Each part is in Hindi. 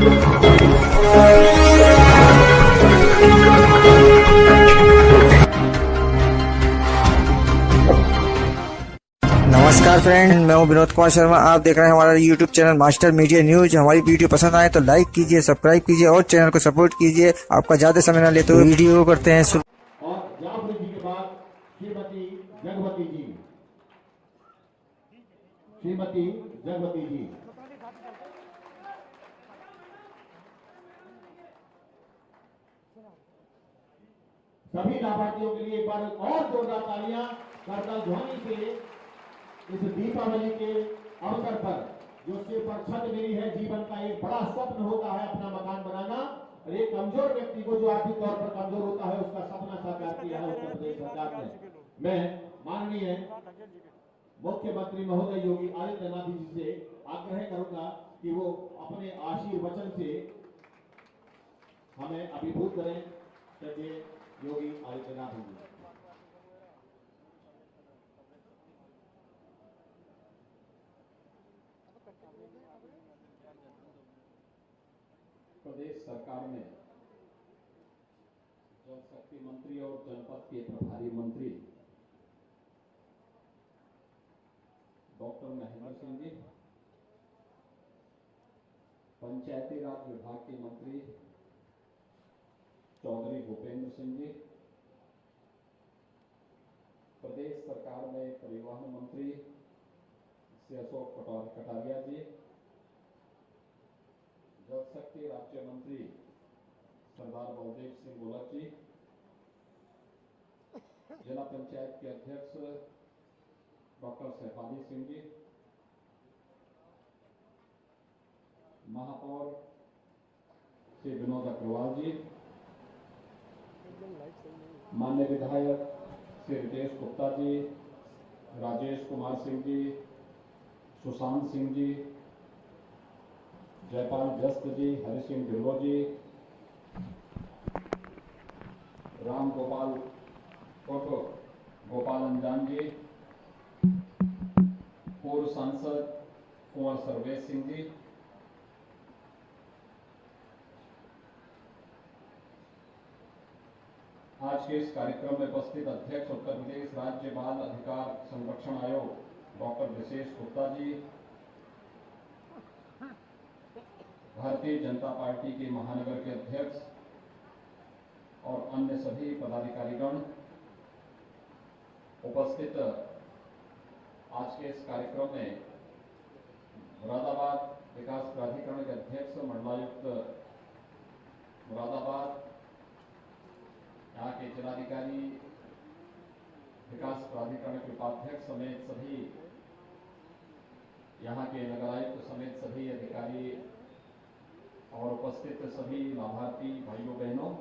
नमस्कार फ्रेंड, मैं हूं विनोद कुमार शर्मा। आप देख रहे हैं हमारा YouTube channel master media news. हमारी वीडियो पसंद आए तो लाइक कीजिए, सब्सक्राइब कीजिए और चैनल को सपोर्ट कीजिए। आपका ज्यादा समय न लेते हुए वीडियो करते हैं शुरू। और जाफरी जी के बाद श्रीमती जगवती जी, श्रीमती जगवती जी। सभी लाभार्थियों के लिए एक बार और जोरदार तालियां करताल ध्वनि से इस दीपावली के अवसर पर, जो सिर पर छत मेरी है, जीवन का एक बड़ा स्वप्न होता है अपना मकान बनाना, और एक कमजोर व्यक्ति को जो आर्थिक तौर पर कमजोर होता है उसका सपना साकार किया है उत्तर प्रदेश सरकार ने। मैं माननीय मुख्यमंत्री महोदय योगी आदित्यनाथ जी से आग्रह करूंगा कि वो अपने आशीर्वचन से हमें अभिभूत करें। चलिए योगी आदित्यनाथ जी। प्रदेश सरकार में जल शक्ति मंत्री और जनपद के प्रभारी मंत्री डॉक्टर महेंद्र सिंह जी, पंचायती राज विभाग के मंत्री चौधरी भूपेंद्र सिंह जी, प्रदेश सरकार में परिवहन मंत्री श्री अशोक कटारिया जी, जल शक्ति राज्य मंत्री सरदार बलदेव सिंह गोलक जी, जिला पंचायत के अध्यक्ष डॉक्टर सैफाली सिंह जी, महापौर श्री विनोद अग्रवाल जी, माननीय विधायक श्री रितेश गुप्ता जी, राजेश कुमार सिंह जी, सुशांत सिंह जी, जयपाल जस्त जी, हरि सिंह ढिल्लो जी, राम गोपाल कोटो, गोपाल अंजान जी, पूर्व सांसद कुंवर सर्वेश सिंह जी, आज के इस कार्यक्रम में उपस्थित अध्यक्ष उत्तर प्रदेश राज्य बाल अधिकार संरक्षण आयोग डॉक्टर विशेष गुप्ता जी, भारतीय जनता पार्टी के महानगर के अध्यक्ष और अन्य सभी पदाधिकारीगण, उपस्थित आज के इस कार्यक्रम में मुरादाबाद विकास प्राधिकरण के अध्यक्ष मंडलायुक्त मुरादाबाद, यहाँ के जिलाधिकारी, विकास प्राधिकरण के उपाध्यक्ष समेत सभी, यहाँ के नगरायुक्त समेत सभी अधिकारी और उपस्थित सभी लाभार्थी भाइयों बहनों,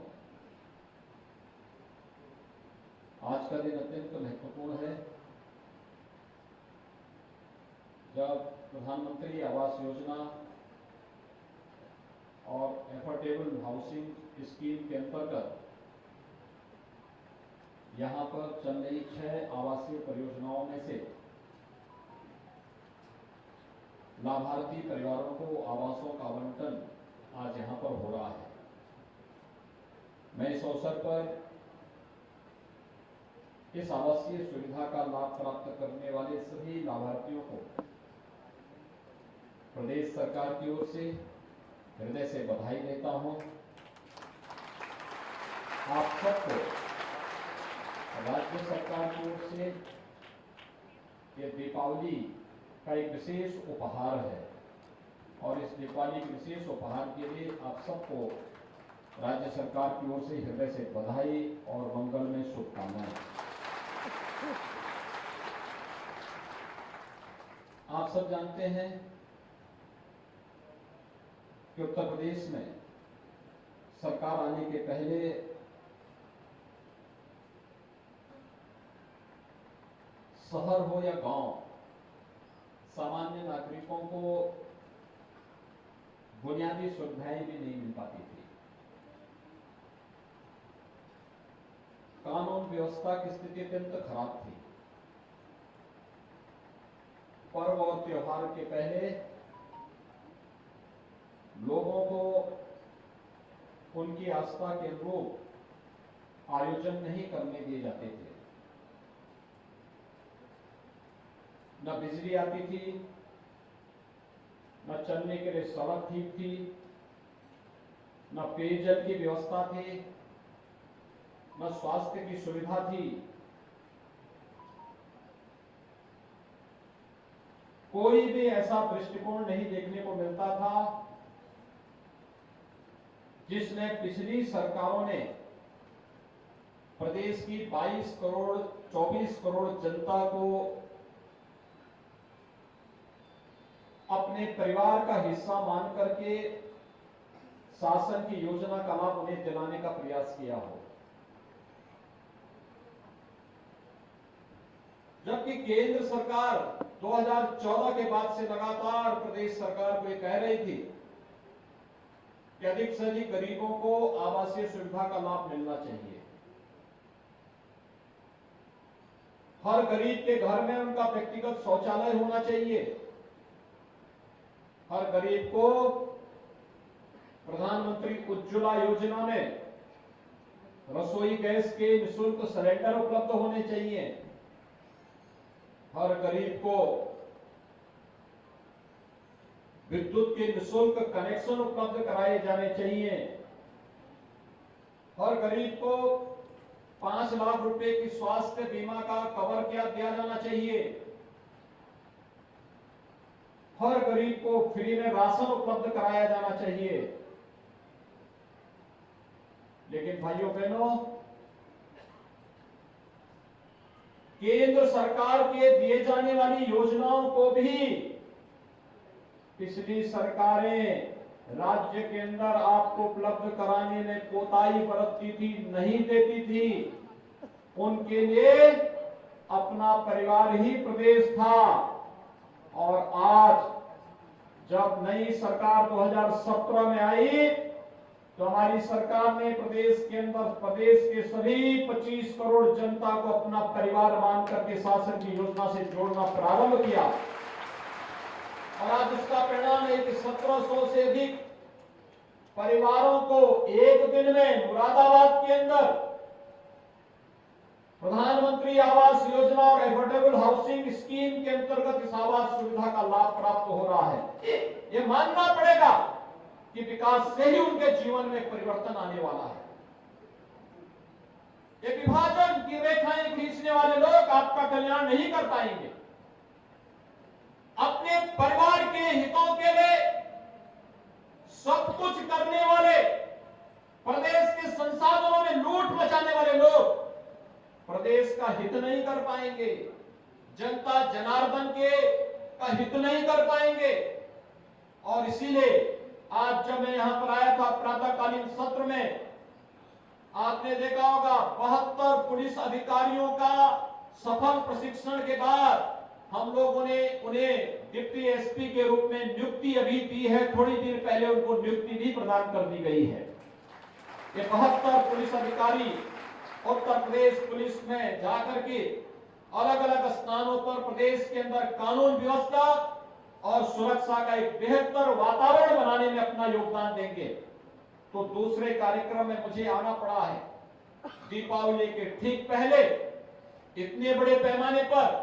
आज का दिन अत्यंत महत्वपूर्ण है जब प्रधानमंत्री आवास योजना और एफोर्डेबल हाउसिंग स्कीम के अंतर्गत यहाँ पर चल रही 6 आवासीय परियोजनाओं में से लाभार्थी परिवारों को आवासों का आवंटन आज यहाँ पर हो रहा है। मैं इस अवसर पर इस आवासीय सुविधा का लाभ प्राप्त करने वाले सभी लाभार्थियों को प्रदेश सरकार की ओर से हृदय से बधाई देता हूं। आप सबको राज्य सरकार की ओर से ये दीपावली का एक विशेष उपहार है और इस दीपावली के विशेष उपहार के लिए आप सबको राज्य सरकार की ओर से हृदय से बधाई और मंगलमय शुभकामनाएं। आप सब जानते हैं कि उत्तर प्रदेश में सरकार आने के पहले शहर हो या गांव, सामान्य नागरिकों को बुनियादी सुविधाएं भी नहीं मिल पाती थी। कानून व्यवस्था की स्थिति अत्यंत खराब थी। पर्व और त्योहार के पहले लोगों को उनकी आस्था के अनुरूप आयोजन नहीं करने दिए जाते थे। न बिजली आती थी, न चलने के लिए सड़क ठीक थी, न पेयजल की व्यवस्था थी, न स्वास्थ्य की सुविधा थी। कोई भी ऐसा दृष्टिकोण नहीं देखने को मिलता था जिसने पिछली सरकारों ने प्रदेश की 22 करोड़ 24 करोड़ जनता को अपने परिवार का हिस्सा मान करके शासन की योजना का लाभ उन्हें दिलाने का प्रयास किया हो। जबकि केंद्र सरकार 2014 के बाद से लगातार प्रदेश सरकार को ये कह रही थी कि अधिक से अधिक गरीबों को आवासीय सुविधा का लाभ मिलना चाहिए। हर गरीब के घर में उनका व्यक्तिगत शौचालय होना चाहिए। हर गरीब को प्रधानमंत्री उज्ज्वला योजना में रसोई गैस के निःशुल्क सिलेंडर उपलब्ध होने चाहिए। हर गरीब को विद्युत के निःशुल्क कनेक्शन उपलब्ध कराए जाने चाहिए। हर गरीब को 5 लाख रुपए की स्वास्थ्य बीमा का कवर दिया जाना चाहिए। हर गरीब को फ्री में राशन उपलब्ध कराया जाना चाहिए। लेकिन भाइयों बहनों, केंद्र सरकार के दिए जाने वाली योजनाओं को भी पिछली सरकारें राज्य के अंदर आपको उपलब्ध कराने में कोताही बरतती थी, नहीं देती थी। उनके लिए अपना परिवार ही प्रदेश था। और आज जब नई सरकार 2017 में आई तो हमारी सरकार ने प्रदेश के अंदर प्रदेश के सभी 25 करोड़ जनता को अपना परिवार मान करके शासन की योजना से जोड़ना प्रारंभ किया। और आज इसका परिणाम है कि 1700 से अधिक परिवारों को एक दिन में मुरादाबाद के अंदर प्रधानमंत्री आवास योजना और एफोर्डेबल हाउसिंग स्कीम के अंतर्गत इस आवास सुविधा का लाभ प्राप्त हो रहा है। ये मानना पड़ेगा कि विकास से ही उनके जीवन में परिवर्तन आने वाला है। ये विभाजन की रेखाएं खींचने वाले लोग आपका कल्याण नहीं कर पाएंगे। अपने परिवार के हितों के लिए सब कुछ करने वाले, प्रदेश के संसाधनों में लूट मचाने वाले लोग प्रदेश का हित नहीं कर पाएंगे, जनता जनार्दन के का हित नहीं कर पाएंगे। और इसीलिए आज जब मैं यहां पर आया था प्रातःकालीन सत्र में, आपने देखा होगा 72 पुलिस अधिकारियों का सफल प्रशिक्षण के बाद हम लोगों ने उन्हें डिप्टी एसपी के रूप में नियुक्ति अभी दी है। थोड़ी देर पहले उनको नियुक्ति भी प्रदान कर दी गई है। ये 72 पुलिस अधिकारी उत्तर प्रदेश पुलिस में जाकर के अलग अलग स्थानों पर प्रदेश के अंदर कानून व्यवस्था और सुरक्षा का एक बेहतर वातावरण बनाने में अपना योगदान देंगे। तो दूसरे कार्यक्रम में मुझे आना पड़ा है। दीपावली के ठीक पहले इतने बड़े पैमाने पर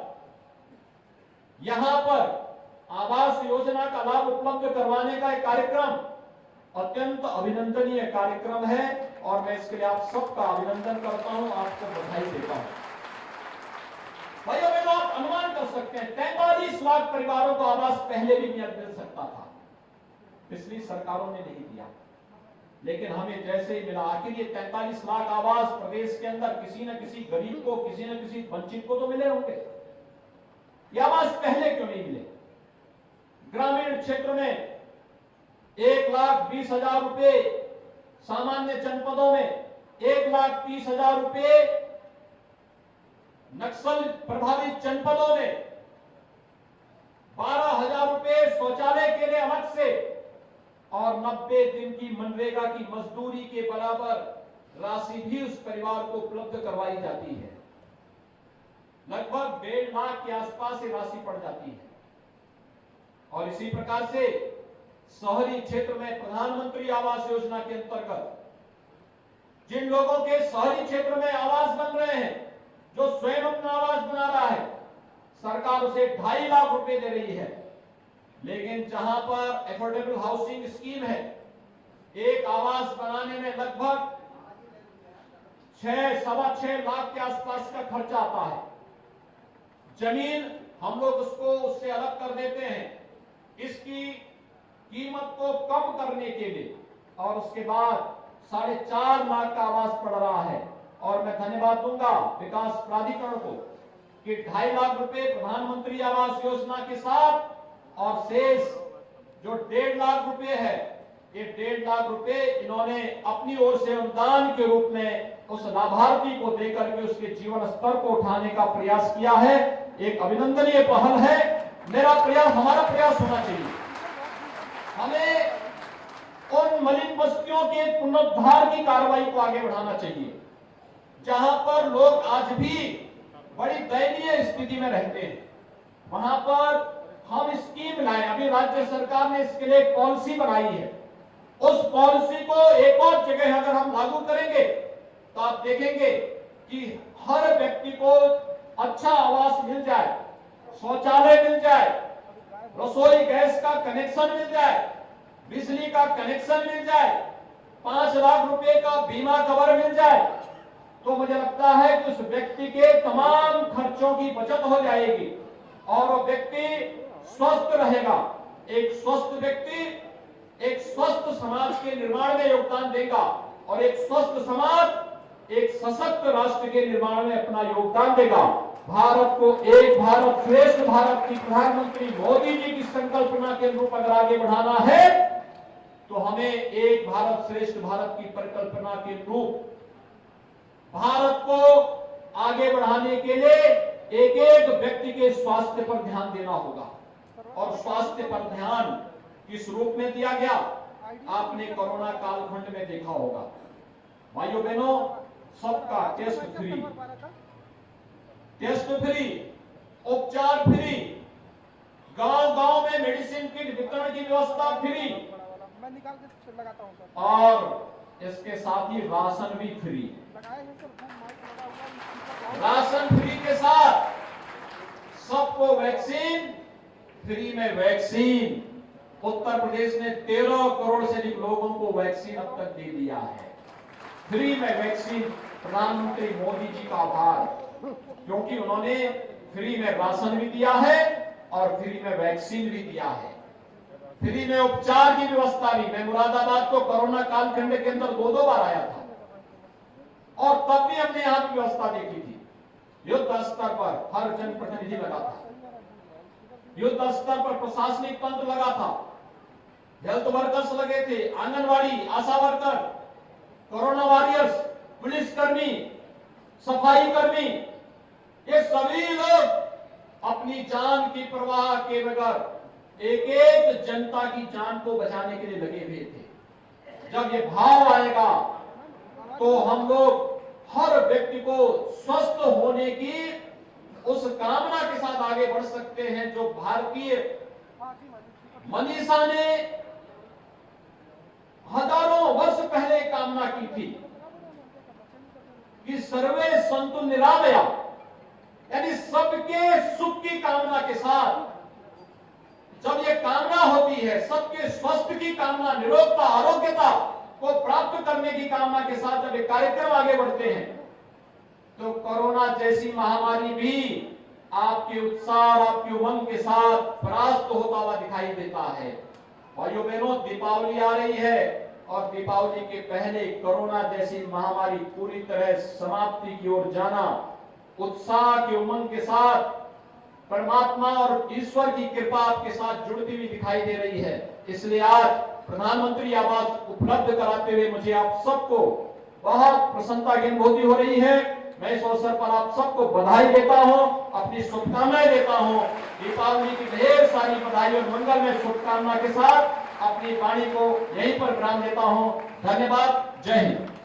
यहां पर आवास योजना का लाभ उपलब्ध करवाने का एक कार्यक्रम अत्यंत अभिनंदनीय कार्यक्रम है और मैं इसके लिए आप सबका अभिनंदन करता हूं, आपको बधाई देता हूं। भाइयों बहनों, आप अनुमान कर सकते हैं 43 लाख परिवारों को आवास पहले भी मिल सकता था, पिछली सरकारों ने नहीं दिया। लेकिन हमें जैसे ही मिला, आखिर ये 43 लाख आवास प्रदेश के अंदर किसी न किसी गरीब को, किसी न किसी वंचित को तो मिले होंगे। ये आवास पहले क्यों नहीं मिले? ग्रामीण क्षेत्र में 1,20,000 रुपए, सामान्य जनपदों में 1,30,000 रुपए, नक्सल प्रभावित जनपदों में 12,000 रुपए शौचालय के लिए अलग से और 90 दिन की मनरेगा की मजदूरी के बराबर राशि भी उस परिवार को उपलब्ध करवाई जाती है। लगभग 1.5 लाख के आसपास ये राशि पड़ जाती है। और इसी प्रकार से शहरी क्षेत्र में प्रधानमंत्री आवास योजना के अंतर्गत जिन लोगों के शहरी क्षेत्र में आवास बन रहे हैं, जो स्वयं अपना आवास बना रहा है, सरकार उसे 2.5 लाख रुपए दे रही है। लेकिन जहां पर एफोर्डेबल हाउसिंग स्कीम है, एक आवास बनाने में लगभग 6-6.25 लाख के आसपास का खर्चा आता है। जमीन हम लोग उससे अलग कर देते हैं, इसकी कीमत को कम करने के लिए, और उसके बाद 4.5 लाख का आवास पड़ रहा है। और मैं धन्यवाद दूंगा विकास प्राधिकरण को कि 2.5 लाख रुपए प्रधानमंत्री आवास योजना के साथ और शेष जो 1.5 लाख रुपए है, ये 1.5 लाख रुपए इन्होंने अपनी ओर से अनुदान के रूप में उस लाभार्थी को देकर के उसके जीवन स्तर को उठाने का प्रयास किया है। एक अभिनंदनीय पहल है। मेरा प्रयास, हमारा प्रयास होना चाहिए, हमें उन मलिन बस्तियों के पुनरुद्धार की कार्रवाई को आगे बढ़ाना चाहिए जहां पर लोग आज भी बड़ी दयनीय स्थिति में रहते हैं। वहां पर हम स्कीम लाए, अभी राज्य सरकार ने इसके लिए एक पॉलिसी बनाई है। उस पॉलिसी को एक और जगह अगर हम लागू करेंगे तो आप देखेंगे कि हर व्यक्ति को अच्छा आवास मिल जाए, शौचालय मिल जाए, रसोई गैस का कनेक्शन मिल जाए, बिजली का कनेक्शन मिल जाए, 5 लाख रुपए का बीमा कवर मिल जाए, तो मुझे लगता है कि उस व्यक्ति के तमाम खर्चों की बचत हो जाएगी और वो व्यक्ति स्वस्थ रहेगा। एक स्वस्थ व्यक्ति एक स्वस्थ समाज के निर्माण में योगदान देगा और एक स्वस्थ समाज एक सशक्त राष्ट्र के निर्माण में अपना योगदान देगा। भारत को एक भारत श्रेष्ठ भारत की प्रधानमंत्री मोदी जी की संकल्पना के अनुरूप अगर आगे बढ़ाना है तो हमें एक भारत श्रेष्ठ भारत की परिकल्पना के अनुरूप भारत को आगे बढ़ाने के लिए एक एक व्यक्ति के स्वास्थ्य पर ध्यान देना होगा। और स्वास्थ्य पर ध्यान किस रूप में दिया गया, आपने कोरोना कालखंड में देखा होगा। भाइयों बहनों, सबका टेस्ट फ्री, उपचार फ्री, गांव-गांव में मेडिसिन किट वितरण की व्यवस्था फ्री, और इसके साथ ही राशन भी फ्री। राशन फ्री के साथ सबको वैक्सीन फ्री में वैक्सीन। उत्तर प्रदेश ने 13 करोड़ से अधिक लोगों को वैक्सीन अब तक दे दिया है। फ्री में वैक्सीन, प्रधानमंत्री मोदी जी का आभार, क्योंकि उन्होंने फ्री में राशन भी दिया है और फ्री में वैक्सीन भी दिया है। फ्री में उपचार की व्यवस्था भी। मैं मुरादाबाद को कोरोना कालखंड के अंदर 2 बार आया था और तब भी हमने यहां की व्यवस्था देखी थी। युद्ध स्तर पर हर जनप्रतिनिधि लगा था, युद्ध स्तर पर प्रशासनिक तंत्र लगा था, हेल्थ वर्कर्स लगे थे, आंगनवाड़ी, आशा वर्कर, कोरोना वॉरियर्स, पुलिसकर्मी, सफाई कर्मी, ये सभी लोग अपनी जान की परवाह के बगैर एक एक जनता की जान को बचाने के लिए लगे हुए थे। जब ये भाव आएगा तो हम लोग हर व्यक्ति को स्वस्थ होने की उस कामना के साथ आगे बढ़ सकते हैं जो भारतीय मनीषा ने हजारों वर्ष पहले कामना की थी कि सर्वे संतु निरामया, यानी सबके सुख की कामना के साथ जब ये कामना होती है, सबके स्वस्थ की कामना, निरोगता, आरोग्यता को प्राप्त करने की कामना के साथ जब ये कार्यक्रम आगे बढ़ते हैं तो कोरोना जैसी महामारी भी आपके उत्साह, आपकी उमंग के साथ परास्त होता हुआ दिखाई देता है। भाइयों बहनों, दीपावली आ रही है और दीपावली के पहले कोरोना जैसी महामारी पूरी तरह समाप्ति की ओर जाना उत्साह की उमंग के साथ परमात्मा और ईश्वर की कृपा आपके साथ जुड़ती हुई दिखाई दे रही है। इसलिए आज प्रधानमंत्री आवास उपलब्ध कराते हुए मुझे आप सबको बहुत प्रसन्नता की अनुभूति हो रही है। मैं इस अवसर पर आप सबको बधाई देता हूं, अपनी शुभकामनाएं देता हूं। दीपावली की ढेर सारी बधाई और मंगल में शुभकामना के साथ अपनी वाणी को यहीं पर विराम देता हूं। धन्यवाद। जय हिंद।